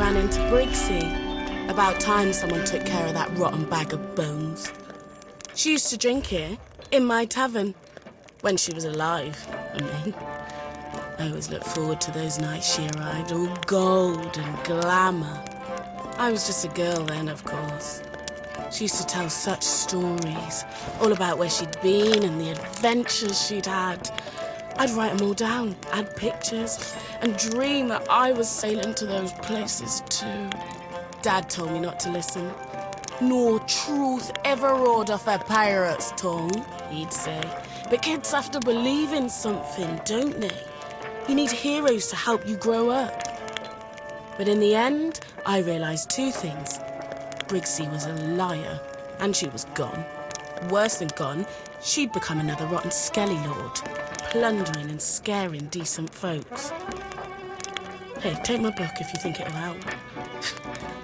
ran into Briggsy. About time someone took care of that rotten bag of bones. She used to drink here, in my tavern. When she was alive, I mean. I always looked forward to those nights she arrived, all gold and glamour. I was just a girl then, of course. She used to tell such stories, all about where she'd been and the adventures she'd had. I'd write them all down, add pictures, and dream that I was sailing to those places too. Dad told me not to listen. "No truth ever roared off a pirate's tongue," he'd say. But kids have to believe in something, don't they? You need heroes to help you grow up. But in the end, I realised two things. Briggsy was a liar, and she was gone. Worse than gone, she'd become another rotten skelly lord, plundering and scaring decent folks. Hey, take my book if you think it'll help.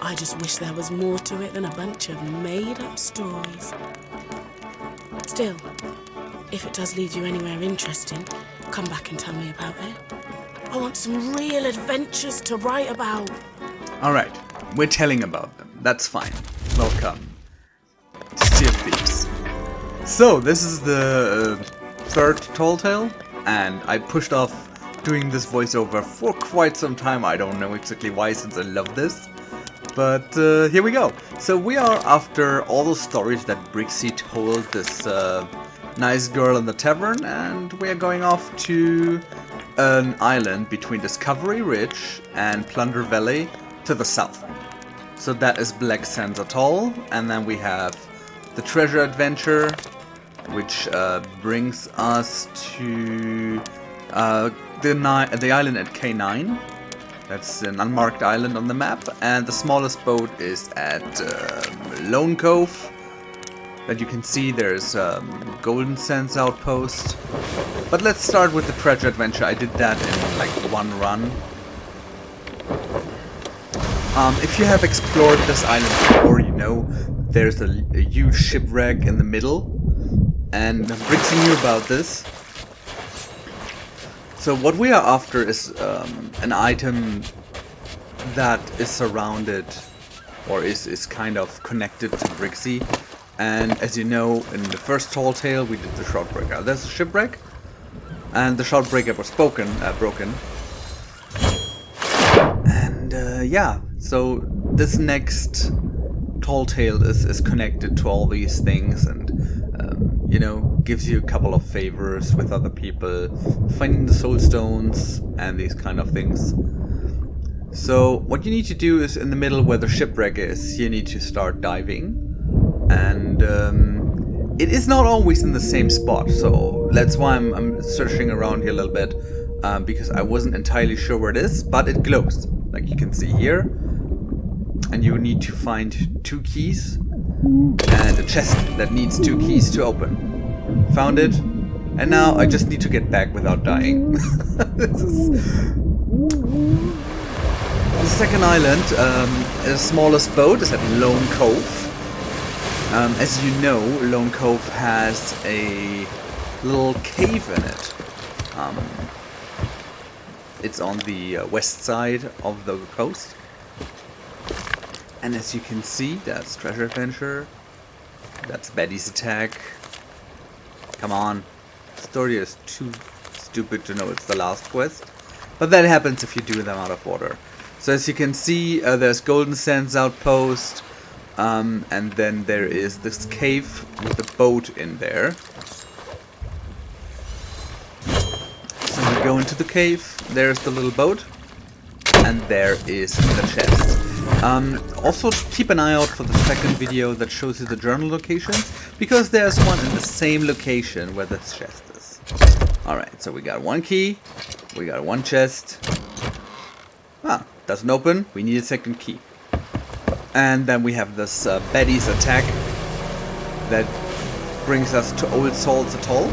I just wish there was more to it than a bunch of made-up stories. Still, if it does lead you anywhere interesting, come back and tell me about it. I want some real adventures to write about. Alright, we're telling about them. That's fine. Welcome to Sea of Thieves. So, this is the third tall tale, and I pushed off doing this voiceover for quite some time. I don't know exactly why, since I love this. But here we go. So we are after all the stories that Briggsy told this nice girl in the tavern, and we are going off to an island between Discovery Ridge and Plunder Valley to the south. So that is Black Sands Atoll, and then we have the treasure adventure, which brings us to the island at K9. That's an unmarked island on the map, and the smallest boat is at Lone Cove. That you can see there's Golden Sands Outpost. But let's start with the treasure adventure. I did that in like one run. If you have explored this island before, you know there's a huge shipwreck in the middle, and Briggsy knew about this. So what we are after is an item that is surrounded, or is kind of connected to Briggsy. And as you know, in the first tall tale we did the shroudbreaker. There's a shipwreck, and the shroudbreaker was broken. And yeah, so this next tall tale is connected to all these things, and you know, gives you a couple of favors with other people, finding the soul stones and these kind of things. So what you need to do is, in the middle where the shipwreck is, you need to start diving, and it is not always in the same spot. So that's why I'm searching around here a little bit, because I wasn't entirely sure where it is, but it glows, like you can see here. And you need to find 2 keys and a chest that needs 2 keys to open. Found it, and now I just need to get back without dying. This is the second island. The smallest boat is at Lone Cove. As you know, Lone Cove has a little cave in it. It's on the west side of the coast. And as you can see, that's Treasure Adventure. That's Betty's Attack. Come on. The story is too stupid to know it's the last quest. But that happens if you do them out of order. So as you can see, there's Golden Sands Outpost. And then there is this cave with a boat in there. So we go into the cave. There's the little boat. And there is the chest. Also keep an eye out for the second video that shows you the journal locations, because there's one in the same location where this chest is. Alright, so we got 1 key, we got 1 chest. Doesn't open, we need a second key. And then we have this Betty's Attack that brings us to Old Salt's Atoll.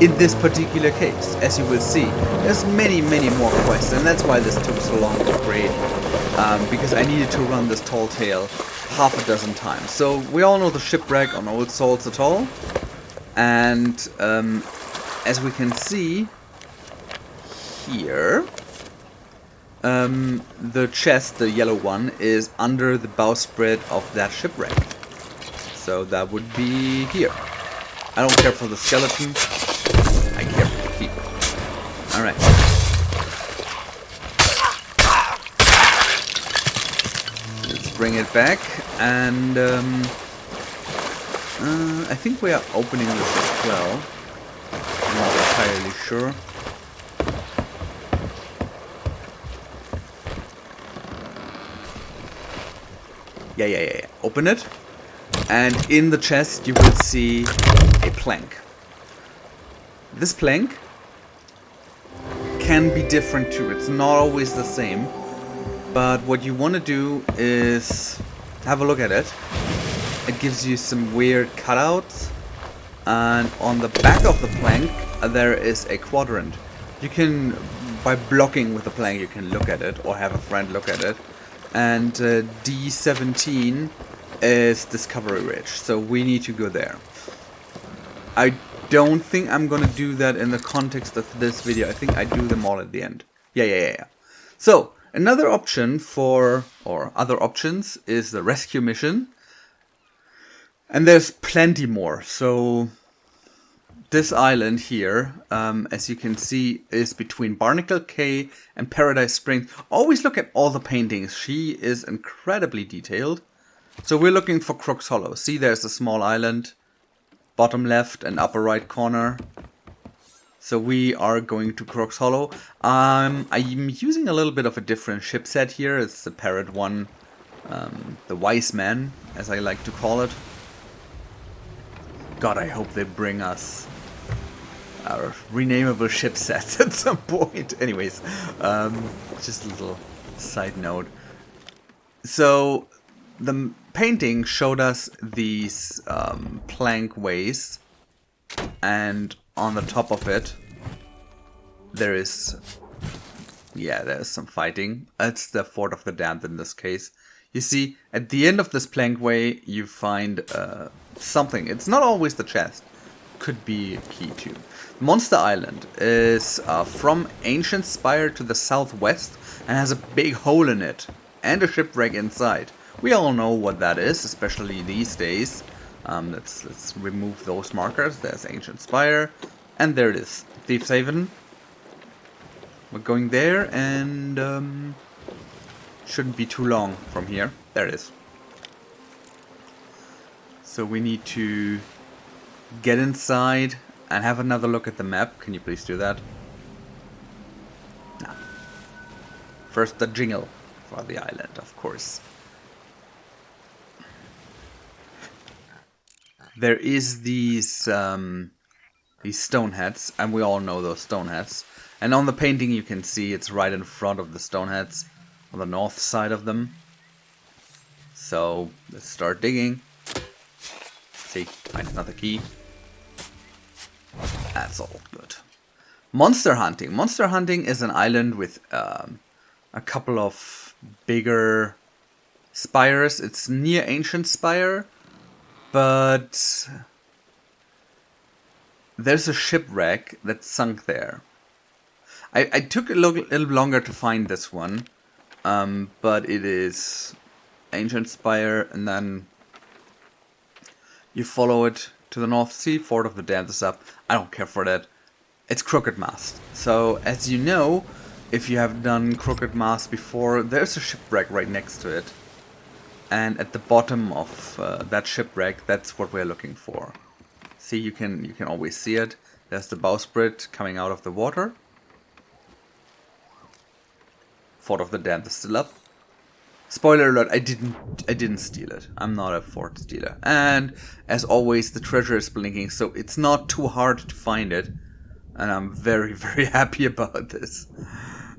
In this particular case, as you will see, there's many more quests, and that's why this took so long to create, because I needed to run this tall tale half a dozen times. So we all know the shipwreck on Old Salt's Atoll, and as we can see here, The chest, the yellow one, is under the bowsprit of that shipwreck. So that would be here. I don't care for the skeleton. I care for the key. Alright. Let's bring it back. And I think we are opening this as well. I'm not entirely sure. Yeah. Open it. And in the chest you will see a plank. This plank can be different too. It's not always the same. But what you want to do is have a look at it. It gives you some weird cutouts. And on the back of the plank there is a quadrant. You can, by blocking with the plank, you can look at it or have a friend look at it. And D17 is Discovery Ridge, so we need to go there. I don't think I'm gonna do that in the context of this video. I think I do them all at the end. Yeah. So, another option or other options is the rescue mission. And there's plenty more. So, this island here, as you can see, is between Barnacle Cay and Paradise Springs. Always look at all the paintings. She is incredibly detailed. So we're looking for Crook's Hollow. See, there's a small island. Bottom left and upper right corner. So we are going to Crook's Hollow. I'm using a little bit of a different ship set here. It's the Parrot one. The Wise Man, as I like to call it. God, I hope they bring us our renameable ship sets at some point. Anyways, just a little side note. So, the painting showed us these plank ways, and on the top of it, there's some fighting. It's the Fort of the Damned in this case. You see, at the end of this plankway, you find something. It's not always the chest. Could be a key too. Monster Island is from Ancient Spire to the southwest and has a big hole in it and a shipwreck inside. We all know what that is, especially these days. Let's remove those markers. There's Ancient Spire, and there it is, Thieves Haven. We're going there, and shouldn't be too long from here. There it is. So we need to get inside and have another look at the map. Can you please do that? No. First the jingle for the island, of course. There is these stone heads, and we all know those stone heads. And on the painting you can see it's right in front of the stone heads, on the north side of them. So let's start digging. See, find another key. That's all good. Monster hunting. Monster hunting is an island with a couple of bigger spires. It's near Ancient Spire, but there's a shipwreck that sunk there. I took a little longer to find this one, but it is Ancient Spire, and then you follow it to the North Sea. Fort of the Damned is up. I don't care for that. It's Crooked Mast. So, as you know, if you have done Crooked Mast before, there's a shipwreck right next to it. And at the bottom of that shipwreck, that's what we're looking for. See, you can always see it. There's the bowsprit coming out of the water. Fort of the Damned is still up. Spoiler alert, I didn't steal it. I'm not a fort stealer. And as always, the treasure is blinking, so it's not too hard to find it. And I'm very, very happy about this.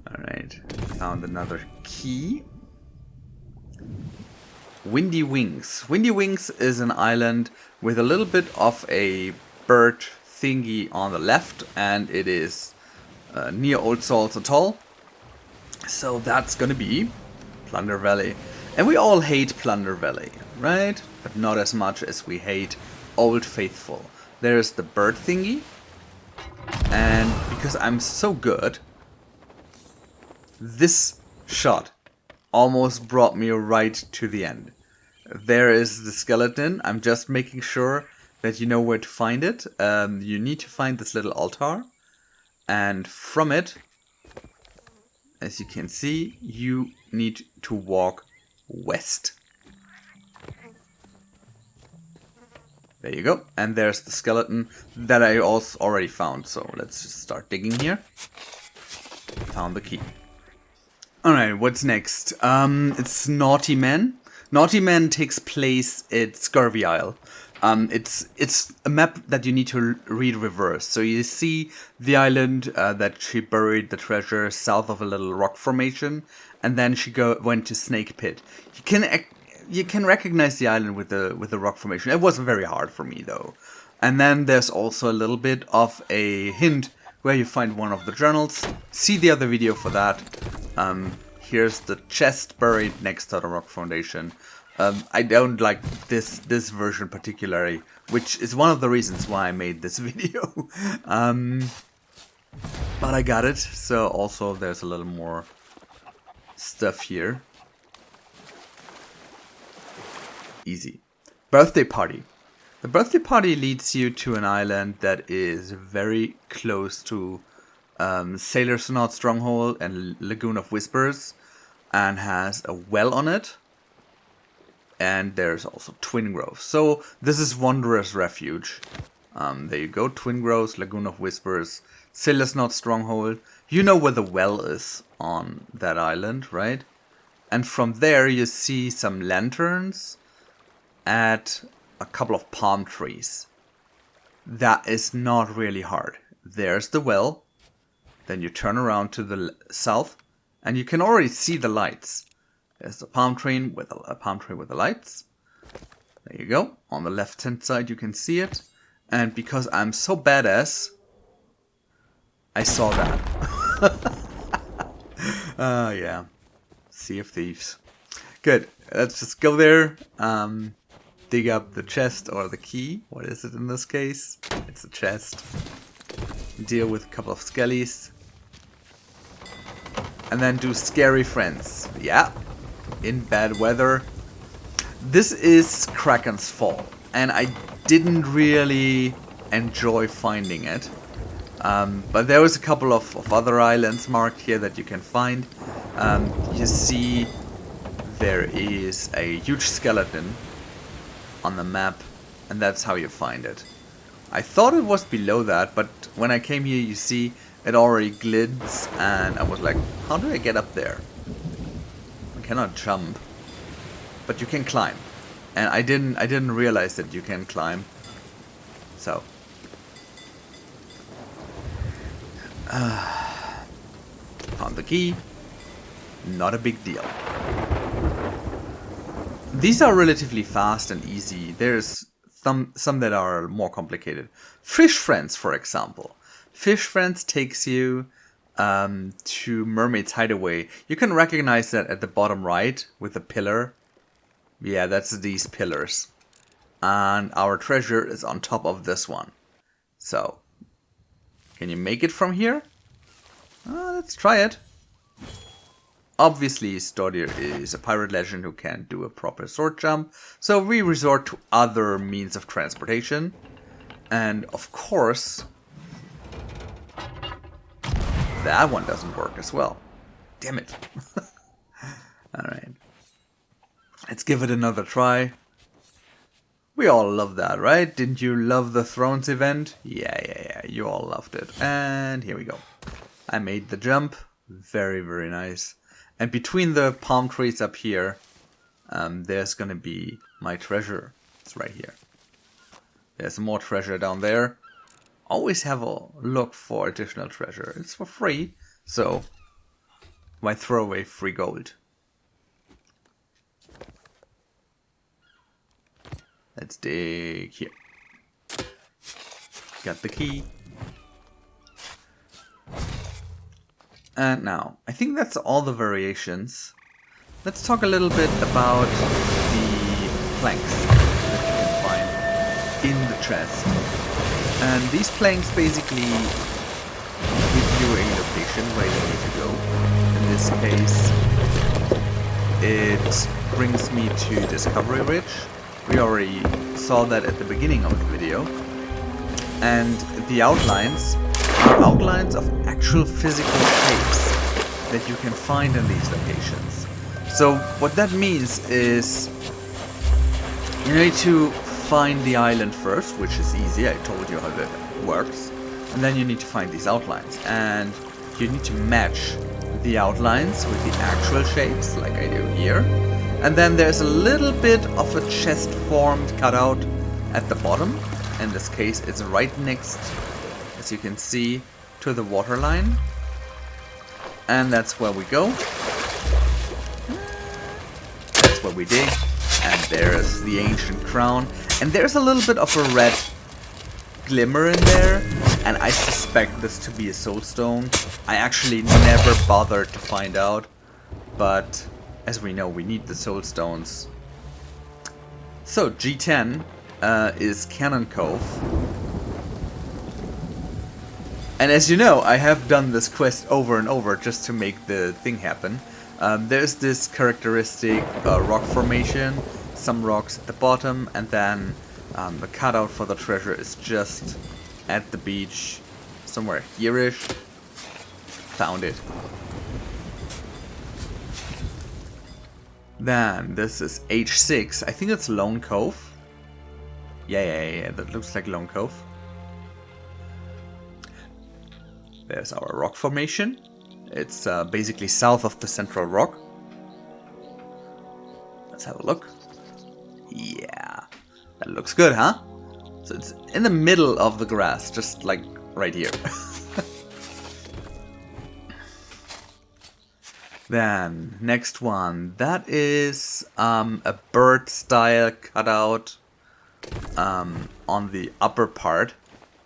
Alright, found another key. Windy Wings. Windy Wings is an island with a little bit of a bird thingy on the left, and it is near Old Salts Atoll. So that's gonna be Plunder Valley. And we all hate Plunder Valley, right? But not as much as we hate Old Faithful. There's the bird thingy. And because I'm so good, this Shot. Almost brought me right to the end. There is the skeleton. I'm just making sure that you know where to find it. You need to find this little altar. And from it, as you can see, you need to walk west. There you go. And there's the skeleton that I also already found. So let's just start digging here. Found the key. Alright, what's next? It's Naughty Man. Naughty Man takes place at Scurvy Isle. It's a map that you need to read reverse. So you see the island that she buried the treasure south of a little rock formation, and then she went to Snake Pit. You can recognize the island with the rock formation. It wasn't very hard for me though. And then there's also a little bit of a hint where you find one of the journals. See the other video for that. Here's the chest buried next to the rock foundation. I don't like this version particularly, which is one of the reasons why I made this video. But I got it. So also there's a little more stuff here. Easy. Birthday party. The birthday party leads you to an island that is very close to Sailor's Knot Stronghold and Lagoon of Whispers, and has a well on it. And there's also Twin Groves. So this is Wanderer's Refuge. There you go. Twin Groves, Lagoon of Whispers, Sailor's Knot Stronghold. You know where the well is on that island, right? And from there you see some lanterns at a couple of palm trees. That is not really hard. There's the well. Then you turn around to the south, and you can already see the lights. There's a palm tree with the lights. There you go. On the left hand side you can see it. And because I'm so badass, I saw that. Yeah. Sea of Thieves. Good. Let's just go there. Dig up the chest or the key. What is it in this case? It's a chest. Deal with a couple of skellies. And then do scary friends. Yeah. In bad weather. This is Kraken's Fall. And I didn't really enjoy finding it. But there was a couple of other islands marked here that you can find. You see there is a huge skeleton on the map, and that's how you find it. I thought it was below that, but when I came here you see it already glids, and I was like, how do I get up there? I cannot jump, but you can climb. And I didn't realize that you can climb. So found the key. Not a big deal. These are relatively fast and easy. There's some that are more complicated. Fish Friends, for example. Fish Friends takes you to Mermaid's Hideaway. You can recognize that at the bottom right with the pillar. Yeah, that's these pillars. And our treasure is on top of this one. So, can you make it from here? Let's try it. Obviously, Storyteller is a pirate legend who can't do a proper sword jump, so we resort to other means of transportation. And of course, that one doesn't work as well. Damn it. Alright. Let's give it another try. We all love that, right? Didn't you love the Thrones event? Yeah. You all loved it. And here we go. I made the jump. Very, very nice. And between the palm trees up here, there's gonna be my treasure. It's right here. There's more treasure down there. Always have a look for additional treasure. It's for free, so why throw away free gold? Let's dig here. Got the key. And now, I think that's all the variations. Let's talk a little bit about the planks that you can find in the chest. And these planks basically give you a location where you need to go. In this case, it brings me to Discovery Ridge. We already saw that at the beginning of the video. And the outlines are outlines of actual physical shapes that you can find in these locations. So what that means is you need to find the island first, which is easy, I told you how that works. And then you need to find these outlines. And you need to match the outlines with the actual shapes, like I do here. And then there's a little bit of a chest formed cutout at the bottom. In this case, it's right next, as you can see, to the waterline. And that's where we go. That's where we dig. And there's the ancient crown. And there's a little bit of a red glimmer in there. And I suspect this to be a soul stone. I actually never bothered to find out. But as we know, we need the soul stones. So G10 is Cannon Cove. And as you know, I have done this quest over and over just to make the thing happen. There's this characteristic rock formation, some rocks at the bottom, and then the cutout for the treasure is just at the beach, somewhere here-ish. Found it. Then this is H6. I think it's Lone Cove. Yeah, that looks like Lone Cove. There's our rock formation. It's basically south of the central rock. Let's have a look. Yeah, that looks good, huh? So it's in the middle of the grass, just like right here. Then, next one. That is a bird style cutout on the upper part.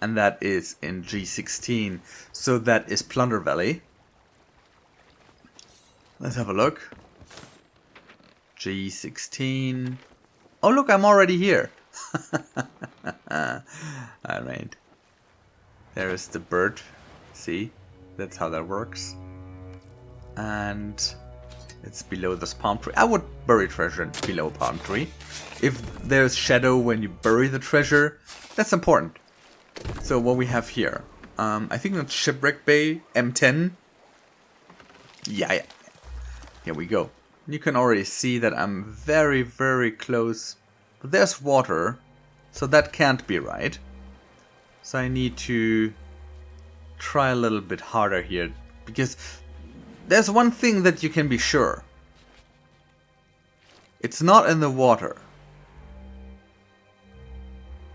And that is in G16. So that is Plunder Valley. Let's have a look. G16. Oh look, I'm already here. Alright. There is the bird. See? That's how that works. And it's below this palm tree. I would bury treasure below a palm tree. If there's shadow when you bury the treasure, that's important. So what we have here, I think that's Shipwreck Bay, M10. Yeah, here we go. You can already see that I'm very, very close. But there's water, so that can't be right. So I need to try a little bit harder here, because there's one thing that you can be sure. It's not in the water.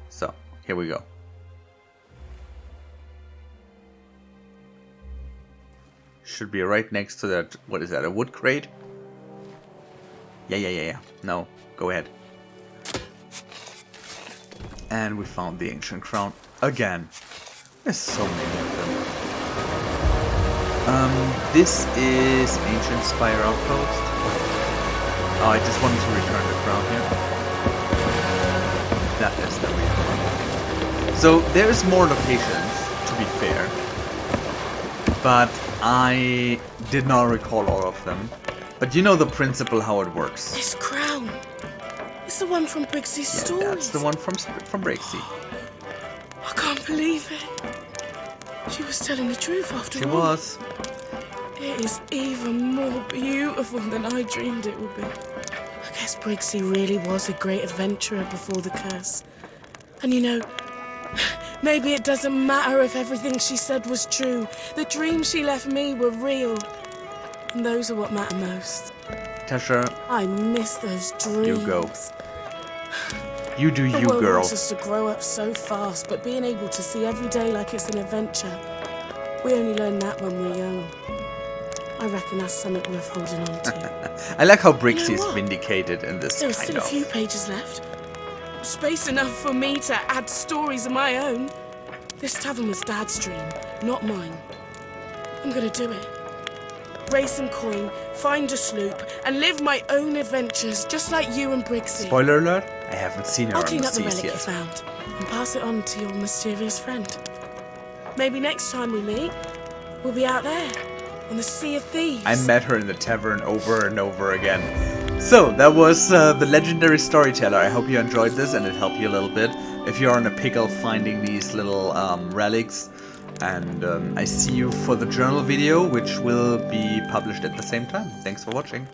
So, here we go. Should be right next to that, what is that, a wood crate? Yeah. No, go ahead. And we found the ancient crown again. There's so many of them. This is Ancient Spire Outpost. Oh, I just wanted to return the crown here. That is the real one. So there's more locations, to be fair. But I did not recall all of them. But you know the principle how it works. This crown. It's the one from Briggsy's stories. That's the one from Briggsy. I can't believe it. She was telling the truth after all. She was. It is even more beautiful than I dreamed it would be. I guess Briggsy really was a great adventurer before the curse. And you know, maybe it doesn't matter if everything she said was true. The dreams she left me were real. And those are what matter most. Tasha, I miss those dreams. you go. You do you, The world girl. wants us to grow up so fast, but being able to see every day like it's an adventure, we only learn that when we're young. I reckon that's something worth holding on to. I like how Briggsy You know is what? vindicated in this There are kind still a of. few pages left. Space enough for me to add stories of my own. This tavern was Dad's dream, not mine. I'm gonna do it. Raise some coin, find a sloop, and live my own adventures, just like you and Briggsy. Spoiler alert, I haven't seen her I'll on clean the up the seas relic you yet. found and pass it on to your mysterious friend. Maybe next time we meet, we'll be out there, on the Sea of Thieves. I met her in the tavern over and over again. So, that was the legendary Storyteller. I hope you enjoyed this and it helped you a little bit. If you're in a pickle finding these little relics. And I see you for the journal video, which will be published at the same time. Thanks for watching.